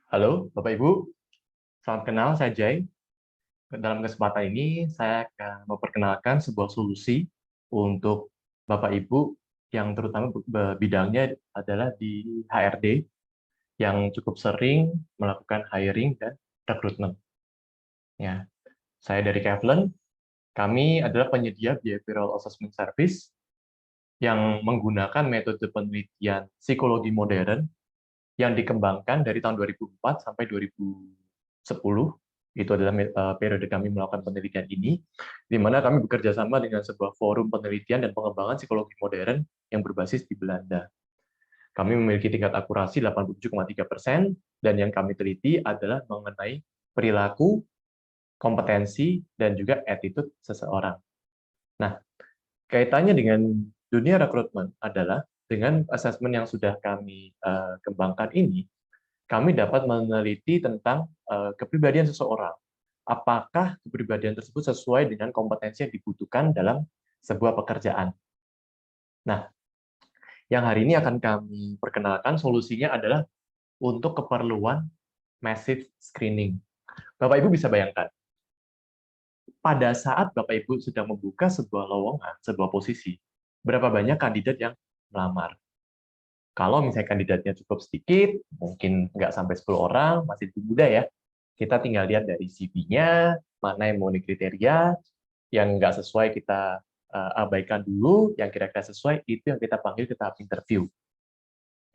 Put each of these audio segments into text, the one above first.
Halo, Bapak Ibu. Salam kenal, saya Jay. Dalam kesempatan ini, saya akan memperkenalkan sebuah solusi untuk Bapak Ibu yang terutama bidangnya adalah di HRD, yang cukup sering melakukan hiring dan rekrutmen. Ya, saya dari Kevlen. Kami adalah penyedia behavioral assessment service yang menggunakan metode penelitian psikologi modern yang dikembangkan dari tahun 2004 sampai 2010. Itu adalah periode kami melakukan penelitian ini, di mana kami bekerja sama dengan sebuah forum penelitian dan pengembangan psikologi modern yang berbasis di Belanda. Kami memiliki tingkat akurasi 87,3%, dan yang kami teliti adalah mengenai perilaku, kompetensi, dan juga attitude seseorang. Nah, kaitannya dengan dunia rekrutmen adalah dengan asesmen yang sudah kami kembangkan ini, kami dapat meneliti tentang kepribadian seseorang. Apakah kepribadian tersebut sesuai dengan kompetensi yang dibutuhkan dalam sebuah pekerjaan. Nah, yang hari ini akan kami perkenalkan solusinya adalah untuk keperluan massive screening. Bapak Ibu bisa bayangkan, pada saat Bapak Ibu sedang membuka sebuah lowongan, sebuah posisi, berapa banyak kandidat yang melamar? Kalau misalnya kandidatnya cukup sedikit, mungkin nggak sampai 10 orang, masih muda ya, kita tinggal lihat dari CV-nya, mana yang memenuhi kriteria, yang nggak sesuai kita abaikan dulu, yang kira-kira sesuai, itu yang kita panggil ke tahap interview.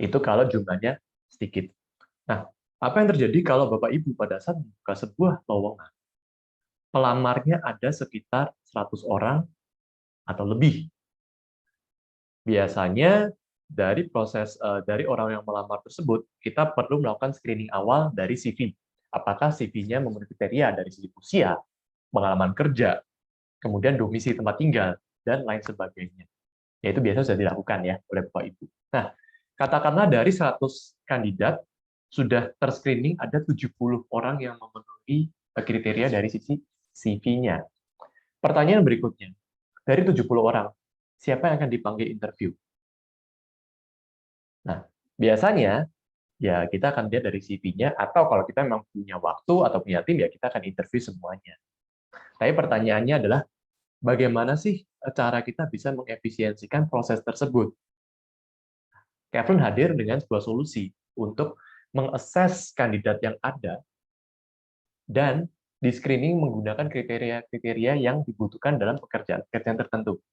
Itu kalau jumlahnya sedikit. Nah, apa yang terjadi kalau Bapak Ibu pada saat membuka sebuah lowongan, pelamarnya ada sekitar 100 orang atau lebih. Biasanya dari orang yang melamar tersebut, kita perlu melakukan screening awal dari CV. Apakah CV-nya memenuhi kriteria dari sisi usia, pengalaman kerja, kemudian domisili tempat tinggal, dan lain sebagainya. Yaitu biasa sudah dilakukan ya oleh Bapak Ibu. Nah, katakanlah dari 100 kandidat, sudah terscreening ada 70 orang yang memenuhi kriteria dari sisi CV-nya. Pertanyaan berikutnya, dari 70 orang, siapa yang akan dipanggil interview? Nah, biasanya ya kita akan lihat dari CV-nya, atau kalau kita memang punya waktu atau punya tim, ya kita akan interview semuanya. Tapi pertanyaannya adalah, bagaimana sih cara kita bisa mengefisiensikan proses tersebut? Kevin hadir dengan sebuah solusi untuk mengakses kandidat yang ada dan di-screening menggunakan kriteria-kriteria yang dibutuhkan dalam pekerjaan tertentu.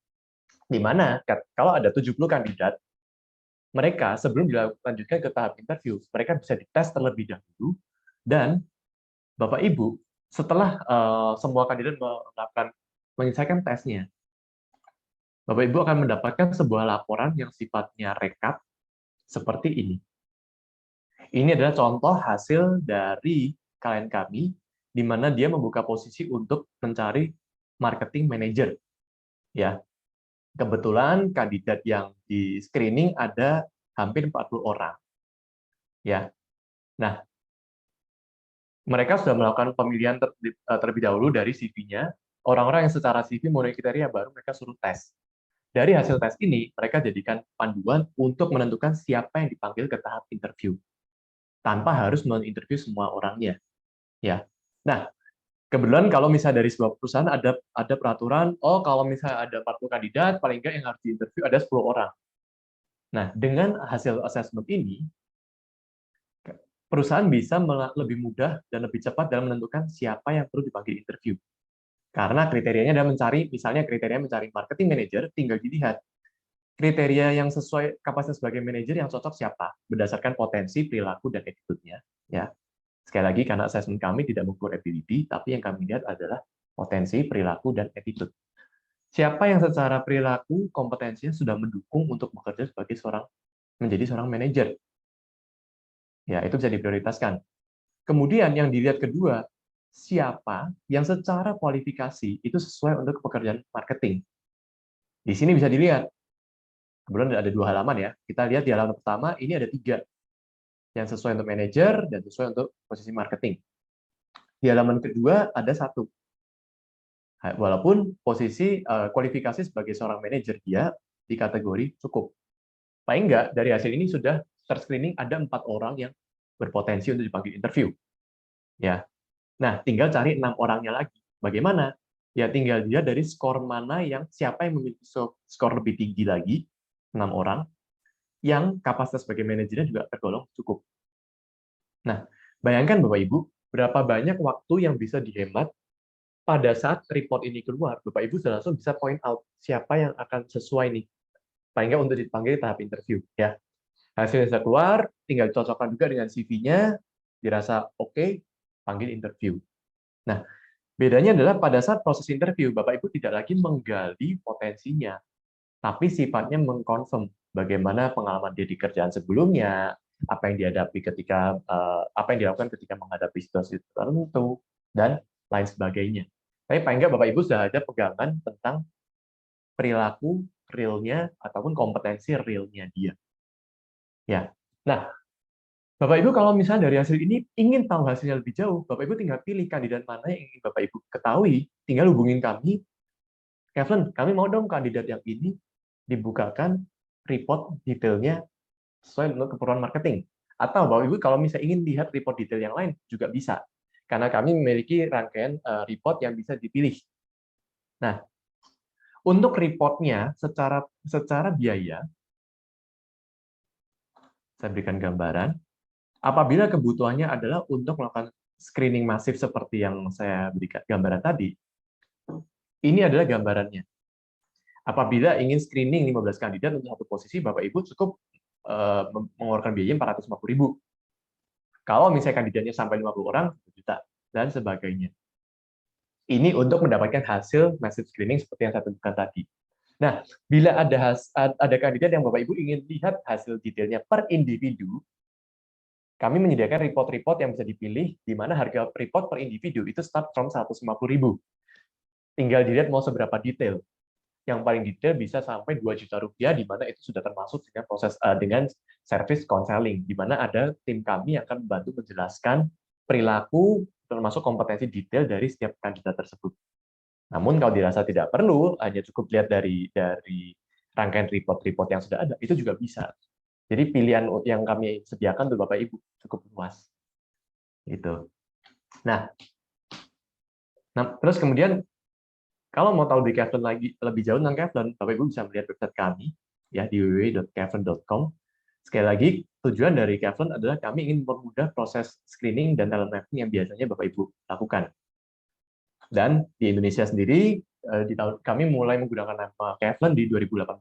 Di mana kalau ada 70 kandidat, mereka sebelum dilanjutkan ke tahap interview, mereka bisa dites terlebih dahulu, dan Bapak Ibu, setelah semua kandidat menyelesaikan tesnya, Bapak Ibu akan mendapatkan sebuah laporan yang sifatnya rekap seperti ini. Ini adalah contoh hasil dari klien kami, di mana dia membuka posisi untuk mencari marketing manager. Ya, kebetulan kandidat yang di screening ada hampir 40 orang. Ya, nah mereka sudah melakukan pemilihan terlebih dahulu dari CV-nya. Orang-orang yang secara CV memenuhi kriteria baru mereka suruh tes. Dari hasil tes ini, mereka jadikan panduan untuk menentukan siapa yang dipanggil ke tahap interview, tanpa harus menginterview semua orangnya. Ya, nah kebetulan kalau misalnya dari sebuah perusahaan ada peraturan, oh kalau misalnya ada 40 kandidat, paling nggak yang harus diinterview ada 10 orang. Nah, dengan hasil assessment ini, perusahaan bisa lebih mudah dan lebih cepat dalam menentukan siapa yang perlu dipanggil interview. Karena kriterianya adalah misalnya kriteria mencari marketing manager, tinggal dilihat kriteria yang sesuai kapasitas sebagai manajer yang cocok siapa, berdasarkan potensi, perilaku, dan attitude-nya. Ya. Sekali lagi, karena assessment kami tidak mengukur ability, tapi yang kami lihat adalah potensi, perilaku, dan attitude. Siapa yang secara perilaku, kompetensinya sudah mendukung untuk bekerja menjadi seorang manajer. Ya, itu bisa diprioritaskan. Kemudian yang dilihat kedua, siapa yang secara kualifikasi itu sesuai untuk pekerjaan marketing. Di sini bisa dilihat, kebetulan ada 2 halaman ya. Kita lihat di halaman pertama, ini ada 3. Yang sesuai untuk manajer dan sesuai untuk posisi marketing. Di halaman kedua ada 1. Walaupun posisi kualifikasi sebagai seorang manajer dia di kategori cukup. Paling enggak, dari hasil ini sudah terscreening ada 4 orang yang berpotensi untuk dipanggil interview. Ya. Nah, tinggal cari 6 orangnya lagi. Bagaimana? Ya tinggal dia dari skor mana siapa yang memiliki skor lebih tinggi lagi, 6 orang, yang kapasitas sebagai manajernya juga tergolong cukup. Nah, bayangkan Bapak Ibu, berapa banyak waktu yang bisa dihemat pada saat report ini keluar. Bapak Ibu sudah langsung bisa point out siapa yang akan sesuai nih, paling nggak untuk dipanggil tahap interview. Ya, hasilnya sudah keluar, tinggal cocokkan juga dengan CV-nya, dirasa oke, panggil interview. Nah, bedanya adalah pada saat proses interview, Bapak Ibu tidak lagi menggali potensinya, tapi sifatnya mengkonfirm bagaimana pengalaman dia di kerjaan sebelumnya, apa yang dihadapi ketika apa yang dilakukan ketika menghadapi situasi tertentu, dan lain sebagainya. Tapi paling nggak Bapak Ibu sudah ada pegangan tentang perilaku realnya ataupun kompetensi realnya dia. Ya. Nah, Bapak Ibu kalau misalnya dari hasil ini ingin tahu hasilnya lebih jauh, Bapak Ibu tinggal pilih kandidat mana yang ingin Bapak Ibu ketahui, tinggal hubungin kami, Kevin, kami mau dong kandidat yang ini dibukakan report detailnya sesuai dengan keperluan marketing. Atau Bapak Ibu kalau misalnya ingin lihat report detail yang lain juga bisa. Karena kami memiliki rangkaian report yang bisa dipilih. Nah, untuk reportnya secara biaya, saya berikan gambaran. Apabila kebutuhannya adalah untuk melakukan screening masif seperti yang saya berikan gambaran tadi, ini adalah gambarannya. Apabila ingin screening 15 kandidat untuk satu posisi, Bapak Ibu cukup mengeluarkan biaya 450.000. Kalau misalnya kandidatnya sampai 50 orang, 1 juta, dan sebagainya. Ini untuk mendapatkan hasil massive screening seperti yang saya tunjukkan tadi. Nah, bila ada kandidat yang Bapak Ibu ingin lihat hasil detailnya per individu, kami menyediakan report-report yang bisa dipilih, di mana harga report per individu itu start from 150.000. Tinggal dilihat mau seberapa detail. Yang paling detail bisa sampai 2 juta rupiah, di mana itu sudah termasuk dengan proses dengan service counseling, di mana ada tim kami yang akan membantu menjelaskan perilaku termasuk kompetensi detail dari setiap kandidat tersebut. Namun kalau dirasa tidak perlu, hanya cukup lihat dari rangkaian report-report yang sudah ada, itu juga bisa. Jadi pilihan yang kami sediakan untuk Bapak Ibu cukup luas. Gitu. Nah, terus kemudian kalau mau tahu lebih Kevlon lagi lebih jauh tentang Kevlon, Bapak Ibu bisa melihat website kami ya di www.kevlon.com. Sekali lagi, tujuan dari Kevlon adalah kami ingin mempermudah proses screening dan talent mapping yang biasanya Bapak Ibu lakukan. Dan di Indonesia sendiri, kami mulai menggunakan nama Kevlon di 2018,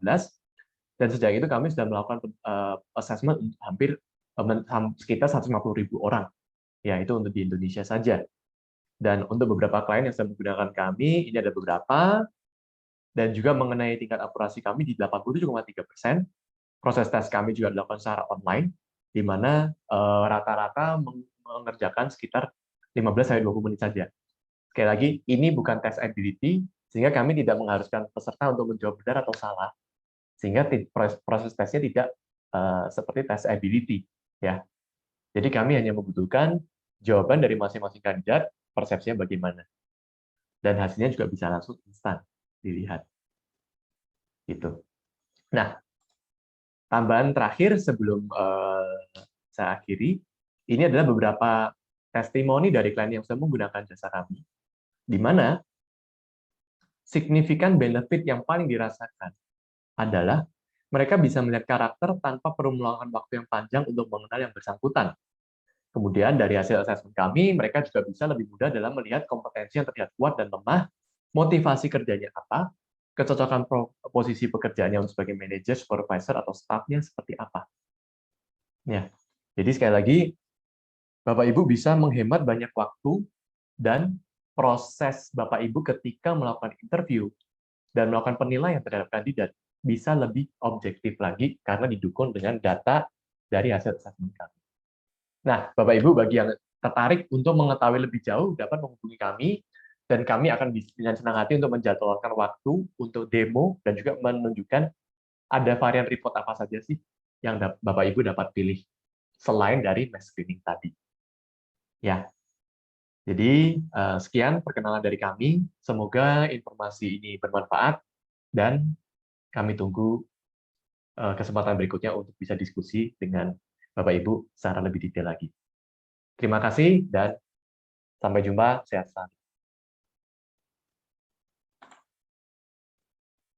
dan sejak itu kami sudah melakukan assessment hampir sekitar 150.000 orang. Ya, itu untuk di Indonesia saja. Dan untuk beberapa klien yang sedang menggunakan kami, ini ada beberapa, dan juga mengenai tingkat akurasi kami di 87,3%. Proses tes kami juga dilakukan secara online, di mana rata-rata mengerjakan sekitar 15-20 menit saja. Sekali lagi, ini bukan tes ability, sehingga kami tidak mengharuskan peserta untuk menjawab benar atau salah, sehingga proses tesnya tidak seperti tes ability. Ya. Jadi kami hanya membutuhkan jawaban dari masing-masing kandidat, persepsinya bagaimana. Dan hasilnya juga bisa langsung instan dilihat. Gitu. Nah, tambahan terakhir sebelum saya akhiri, ini adalah beberapa testimoni dari klien yang sudah menggunakan jasa kami, di mana signifikan benefit yang paling dirasakan adalah mereka bisa melihat karakter tanpa perlu meluangkan waktu yang panjang untuk mengenal yang bersangkutan. Kemudian dari hasil asesmen kami, mereka juga bisa lebih mudah dalam melihat kompetensi yang terlihat kuat dan lemah, motivasi kerjanya apa, kecocokan posisi pekerjaannya untuk sebagai manajer, supervisor, atau staff-nya seperti apa. Ya. Jadi sekali lagi, Bapak Ibu bisa menghemat banyak waktu dan proses Bapak Ibu ketika melakukan interview dan melakukan penilaian terhadap kandidat bisa lebih objektif lagi karena didukung dengan data dari hasil asesmen kami. Nah, Bapak Ibu, bagi yang tertarik untuk mengetahui lebih jauh, dapat menghubungi kami, dan kami akan dengan senang hati untuk menjadwalkan waktu untuk demo dan juga menunjukkan ada varian report apa saja sih yang Bapak Ibu dapat pilih selain dari mass screening tadi. Ya, jadi sekian perkenalan dari kami. Semoga informasi ini bermanfaat dan kami tunggu kesempatan berikutnya untuk bisa diskusi dengan Bapak Ibu secara lebih detail lagi. Terima kasih dan sampai jumpa, sehat selalu.